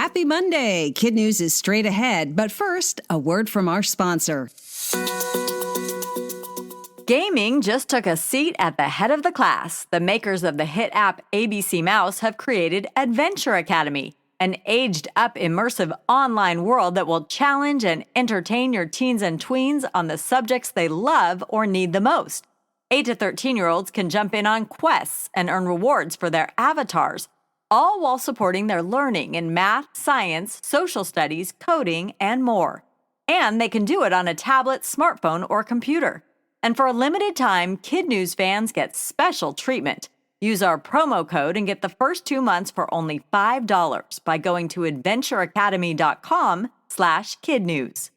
Happy Monday! KidNuz is straight ahead, but first, a word from our sponsor. Gaming just took a seat at the head of the class. The makers of the hit app ABC Mouse have created Adventure Academy, an aged-up immersive online world that will challenge and entertain your teens and tweens on the subjects they love or need the most. 8 to 13-year-olds can jump in on quests and earn rewards for their avatars, all while supporting their learning in math, science, social studies, coding, and more. And they can do it on a tablet, smartphone, or computer. And for a limited time, KidNuz fans get special treatment. Use our promo code and get the first 2 months for only $5 by going to adventureacademy.com/KidNuz.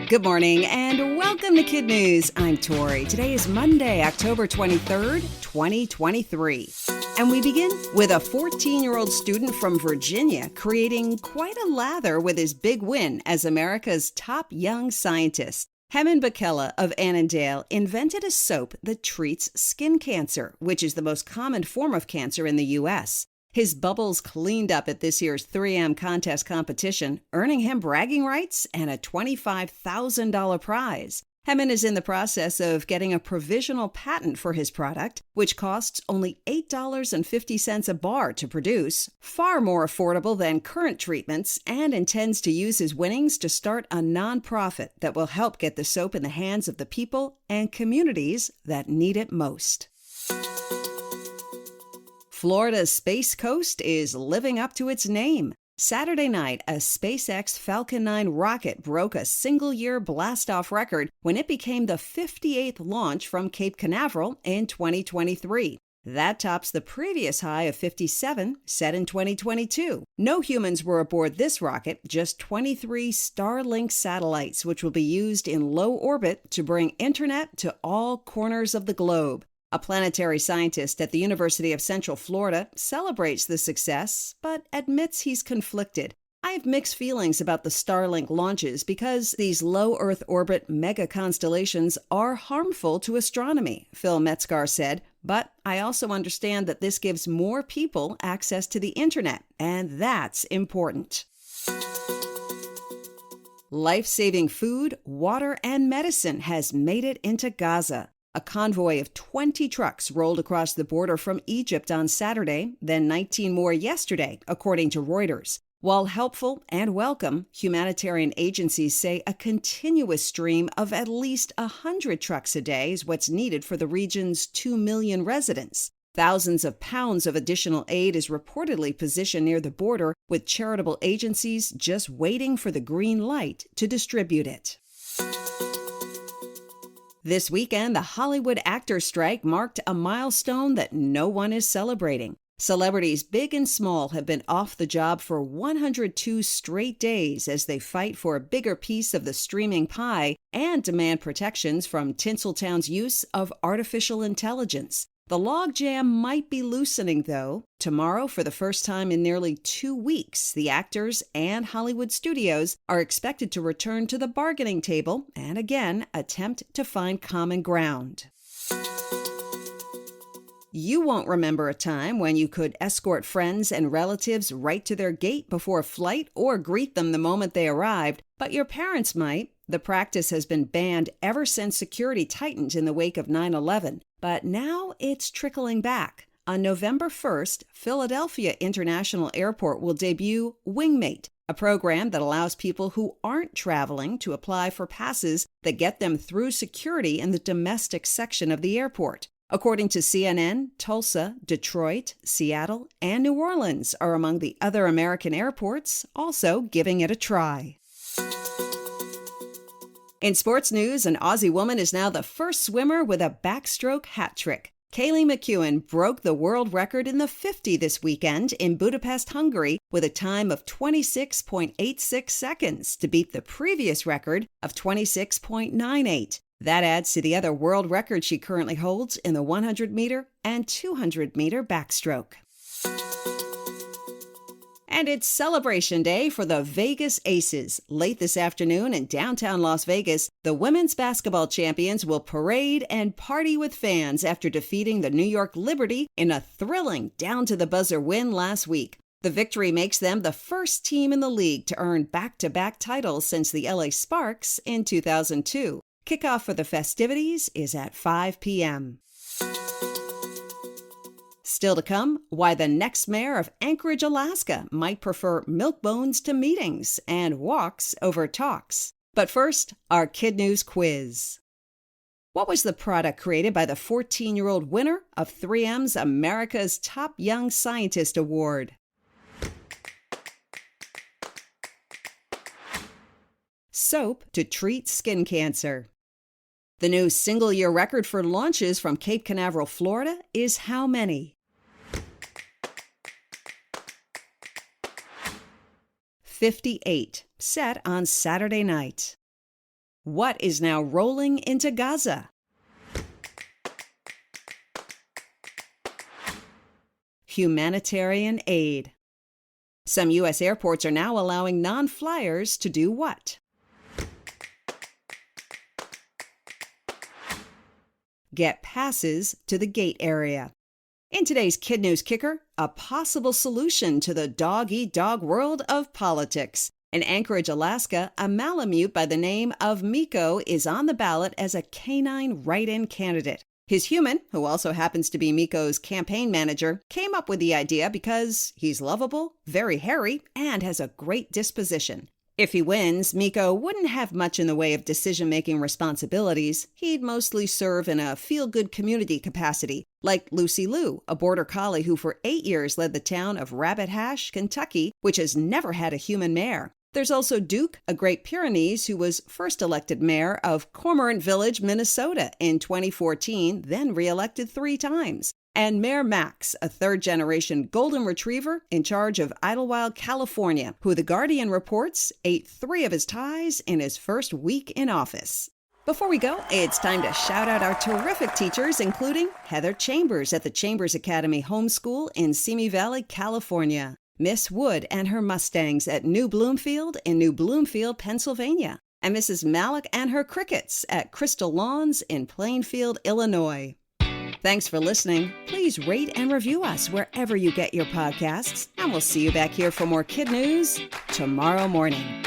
Good morning and welcome to KidNuz. I'm Tori. Today is Monday, October 23rd, 2023. And we begin with a 14-year-old student from Virginia creating quite a lather with his big win as America's top young scientist. Hemant Bakela of Annandale invented a soap that treats skin cancer, which is the most common form of cancer in the U.S. His bubbles cleaned up at this year's 3M contest competition, earning him bragging rights and a $25,000 prize. Hemant is in the process of getting a provisional patent for his product, which costs only $8.50 a bar to produce, far more affordable than current treatments, and intends to use his winnings to start a nonprofit that will help get the soap in the hands of the people and communities that need it most. Florida's Space Coast is living up to its name. Saturday night, a SpaceX Falcon 9 rocket broke a single-year blast-off record when it became the 58th launch from Cape Canaveral in 2023. That tops the previous high of 57 set in 2022. No humans were aboard this rocket, just 23 Starlink satellites, which will be used in low orbit to bring internet to all corners of the globe. A planetary scientist at the University of Central Florida celebrates the success, but admits he's conflicted. I have mixed feelings about the Starlink launches because these low Earth orbit mega constellations are harmful to astronomy, Phil Metzgar said, but I also understand that this gives more people access to the internet, and that's important. Life-saving food, water, and medicine has made it into Gaza. A convoy of 20 trucks rolled across the border from Egypt on Saturday, then 19 more yesterday, according to Reuters. While helpful and welcome, humanitarian agencies say a continuous stream of at least 100 trucks a day is what's needed for the region's 2 million residents. Thousands of pounds of additional aid is reportedly positioned near the border, with charitable agencies just waiting for the green light to distribute it. This weekend, the Hollywood actors' strike marked a milestone that no one is celebrating. Celebrities big and small have been off the job for 102 straight days as they fight for a bigger piece of the streaming pie and demand protections from Tinseltown's use of artificial intelligence. The logjam might be loosening, though. Tomorrow, for the first time in nearly 2 weeks, the actors and Hollywood studios are expected to return to the bargaining table and again attempt to find common ground. You won't remember a time when you could escort friends and relatives right to their gate before a flight or greet them the moment they arrived, but your parents might. The practice has been banned ever since security tightened in the wake of 9/11, but now it's trickling back. On November 1st, Philadelphia International Airport will debut Wingmate, a program that allows people who aren't traveling to apply for passes that get them through security in the domestic section of the airport. According to CNN, Tulsa, Detroit, Seattle, and New Orleans are among the other American airports also giving it a try. In sports news, an Aussie woman is now the first swimmer with a backstroke hat trick. Kaylee McEwen broke the world record in the 50 this weekend in Budapest, Hungary, with a time of 26.86 seconds to beat the previous record of 26.98. That adds to the other world record she currently holds in the 100-meter and 200-meter backstroke. And it's Celebration Day for the Vegas Aces. Late this afternoon in downtown Las Vegas, the women's basketball champions will parade and party with fans after defeating the New York Liberty in a thrilling down-to-the-buzzer win last week. The victory makes them the first team in the league to earn back-to-back titles since the LA Sparks in 2002. Kickoff for the festivities is at 5 p.m. Still to come, why the next mayor of Anchorage, Alaska might prefer milk bones to meetings and walks over talks. But first, our KidNuz quiz. What was the product created by the 14-year-old winner of 3M's America's Top Young Scientist Award? Soap to treat skin cancer. The new single-year record for launches from Cape Canaveral, Florida is how many? 58, set on Saturday night. What is now rolling into Gaza? Humanitarian aid. Some U.S. airports are now allowing non-flyers to do what? Get passes to the gate area. In today's KidNuz Kicker, a possible solution to the dog-eat-dog world of politics. In Anchorage, Alaska, a Malamute by the name of Meiko is on the ballot as a canine write-in candidate. His human, who also happens to be Meiko's campaign manager, came up with the idea because he's lovable, very hairy, and has a great disposition. If he wins, Meiko wouldn't have much in the way of decision-making responsibilities. He'd mostly serve in a feel-good community capacity, like Lucy Lou, a border collie who for 8 years led the town of Rabbit Hash, Kentucky, which has never had a human mayor. There's also Duke, a Great Pyrenees who was first elected mayor of Cormorant Village, Minnesota in 2014, then re-elected 3 times. And Mayor Max, a third-generation golden retriever in charge of Idlewild, California, who The Guardian reports ate 3 of his ties in his first week in office. Before we go, it's time to shout out our terrific teachers, including Heather Chambers at the Chambers Academy Homeschool in Simi Valley, California, Miss Wood and her Mustangs at New Bloomfield in New Bloomfield, Pennsylvania, and Mrs. Malik and her Crickets at Crystal Lawns in Plainfield, Illinois. Thanks for listening. Please rate and review us wherever you get your podcasts, and we'll see you back here for more KidNuz tomorrow morning.